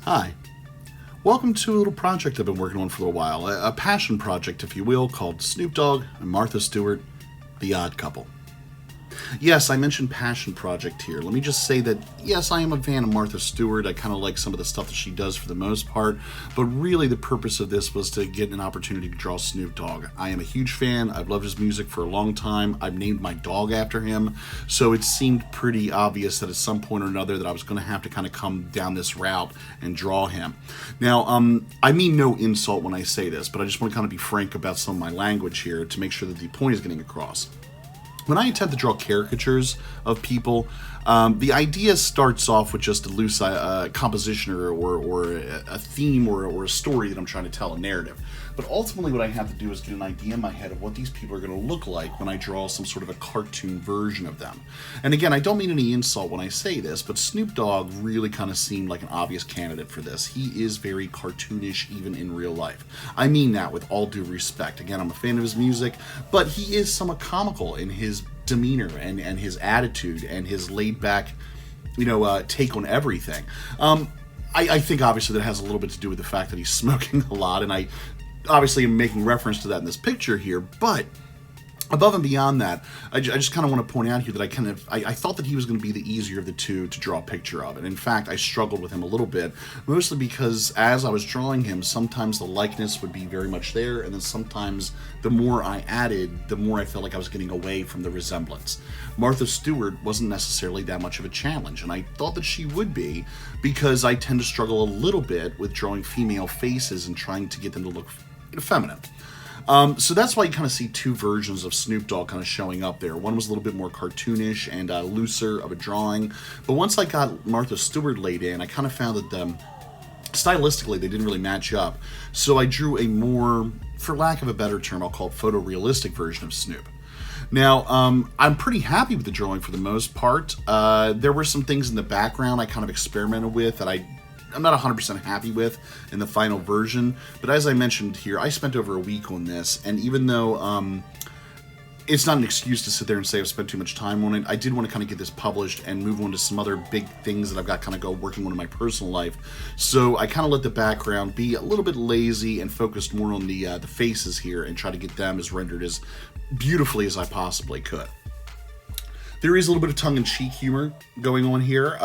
Hi. Welcome to a little project I've been working on for a little while, a passion project, if you will, called Snoop Dogg and Martha Stewart, The Odd Couple. Yes, I mentioned passion project here. Let me just say that, yes, I am a fan of Martha Stewart. I kind of like some of the stuff that she does for the most part, but really the purpose of this was to get an opportunity to draw Snoop Dogg. I am a huge fan. I've loved his music for a long time. I've named my dog after him, so it seemed pretty obvious that at some point or another that I was going to have to kind of come down this route and draw him. Now, I mean no insult when I say this, but I just want to kind of be frank about some of my language here to make sure that the point is getting across. When I attempt to draw caricatures of people, the idea starts off with just a loose composition or a theme or a story that I'm trying to tell, a narrative. But ultimately what I have to do is get an idea in my head of what these people are going to look like when I draw some sort of a cartoon version of them. And again, I don't mean any insult when I say this, but Snoop Dogg really kind of seemed like an obvious candidate for this. He is very cartoonish even in real life. I mean that with all due respect. Again, I'm a fan of his music, but he is somewhat comical in his demeanor and his attitude and his laid back, take on everything. I think obviously that has a little bit to do with the fact that he's smoking a lot, and I obviously am making reference to that in this picture here, but above and beyond that, I just kind of want to point out here that I thought that he was going to be the easier of the two to draw a picture of. And in fact, I struggled with him a little bit, mostly because as I was drawing him, sometimes the likeness would be very much there, and then sometimes the more I added, the more I felt like I was getting away from the resemblance. Martha Stewart wasn't necessarily that much of a challenge, and I thought that she would be, because I tend to struggle a little bit with drawing female faces and trying to get them to look feminine. So that's why you kind of see two versions of Snoop Dogg kind of showing up there. One was a little bit more cartoonish and looser of a drawing. But once I got Martha Stewart laid in, I kind of found that stylistically they didn't really match up. So I drew a more, for lack of a better term, I'll call it photorealistic version of Snoop. Now, I'm pretty happy with the drawing for the most part. There were some things in the background I kind of experimented with that I'm not 100% happy with in the final version, but as I mentioned here, I spent over a week on this, and even though it's not an excuse to sit there and say I've spent too much time on it, I did want to kind of get this published and move on to some other big things that I've got kind of working on in my personal life. So I kind of let the background be a little bit lazy and focused more on the faces here and try to get them as rendered as beautifully as I possibly could. There is a little bit of tongue-in-cheek humor going on here.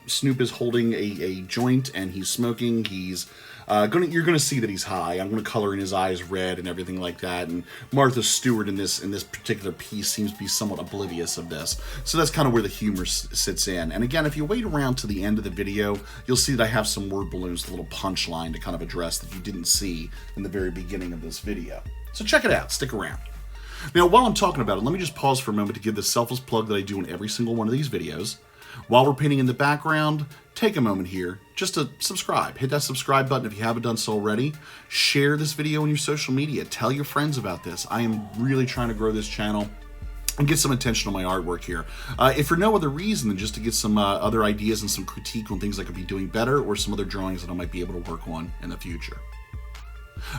Snoop is holding a joint and he's smoking. You're gonna see that he's high. I'm gonna color in his eyes red and everything like that. And Martha Stewart in this particular piece seems to be somewhat oblivious of this. So that's kind of where the humor sits in. And again, if you wait around to the end of the video, you'll see that I have some word balloons, a little punchline to kind of address that you didn't see in the very beginning of this video. So check it out. Stick around. Now, while I'm talking about it, let me just pause for a moment to give the selfless plug that I do in every single one of these videos. While we're painting in the background, take a moment here just to subscribe. Hit that subscribe button if you haven't done so already. Share this video on your social media. Tell your friends about this. I am really trying to grow this channel and get some attention on my artwork here. If for no other reason than just to get some other ideas and some critique on things I could be doing better, or some other drawings that I might be able to work on in the future.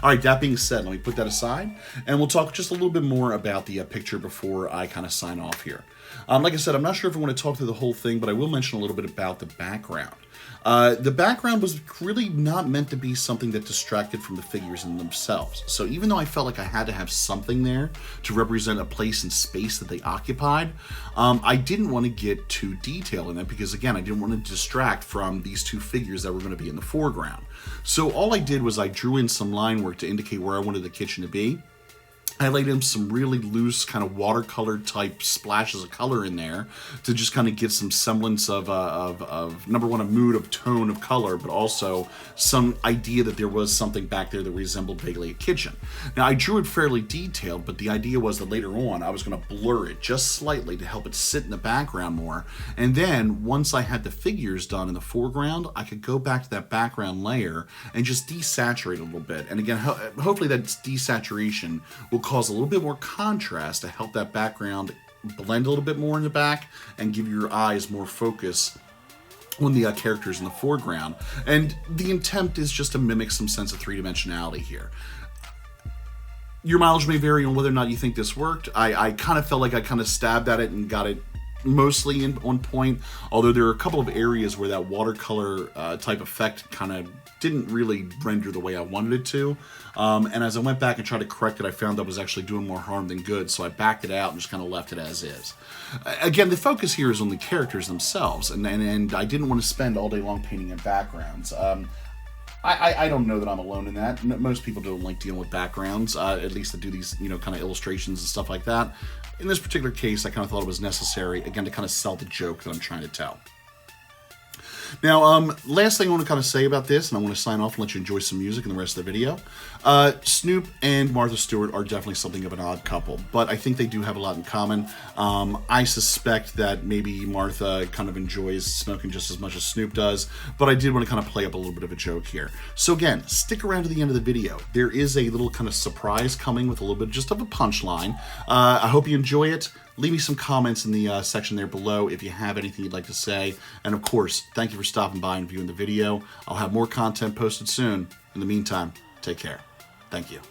All right, that being said, let me put that aside, and we'll talk just a little bit more about the picture before I kind of sign off here. Like I said, I'm not sure if I want to talk through the whole thing, but I will mention a little bit about the background. The background was really not meant to be something that distracted from the figures in themselves. So even though I felt like I had to have something there to represent a place and space that they occupied, I didn't want to get too detailed in it because, again, I didn't want to distract from these two figures that were going to be in the foreground. So all I did was I drew in some line work to indicate where I wanted the kitchen to be. I laid in some really loose kind of watercolor type splashes of color in there to just kind of give some semblance of number one, a mood of tone of color, but also some idea that there was something back there that resembled vaguely a kitchen. Now I drew it fairly detailed, but the idea was that later on I was going to blur it just slightly to help it sit in the background more. And then once I had the figures done in the foreground, I could go back to that background layer and just desaturate a little bit. And again, hopefully that desaturation will cause a little bit more contrast to help that background blend a little bit more in the back and give your eyes more focus on the characters in the foreground. And the intent is just to mimic some sense of three-dimensionality here. Your mileage may vary on whether or not you think this worked. I kind of felt like I kind of stabbed at it and got it mostly on point, although there are a couple of areas where that watercolor type effect kind of didn't really render the way I wanted it to. And as I went back and tried to correct it, I found that was actually doing more harm than good, so I backed it out and just kind of left it as is. Again, the focus here is on the characters themselves, and I didn't want to spend all day long painting in backgrounds. I don't know that I'm alone in that. Most people don't like dealing with backgrounds, at least that do these, kind of illustrations and stuff like that. In this particular case, I kind of thought it was necessary, again, to kind of sell the joke that I'm trying to tell. Now, last thing I want to kind of say about this, and I want to sign off and let you enjoy some music in the rest of the video. Snoop and Martha Stewart are definitely something of an odd couple, but I think they do have a lot in common. I suspect that maybe Martha kind of enjoys smoking just as much as Snoop does, but I did want to kind of play up a little bit of a joke here. So again, stick around to the end of the video. There is a little kind of surprise coming with a little bit just of a punchline. I hope you enjoy it. Leave me some comments in the section there below if you have anything you'd like to say. And of course, thank you for stopping by and viewing the video. I'll have more content posted soon. In the meantime, take care. Thank you.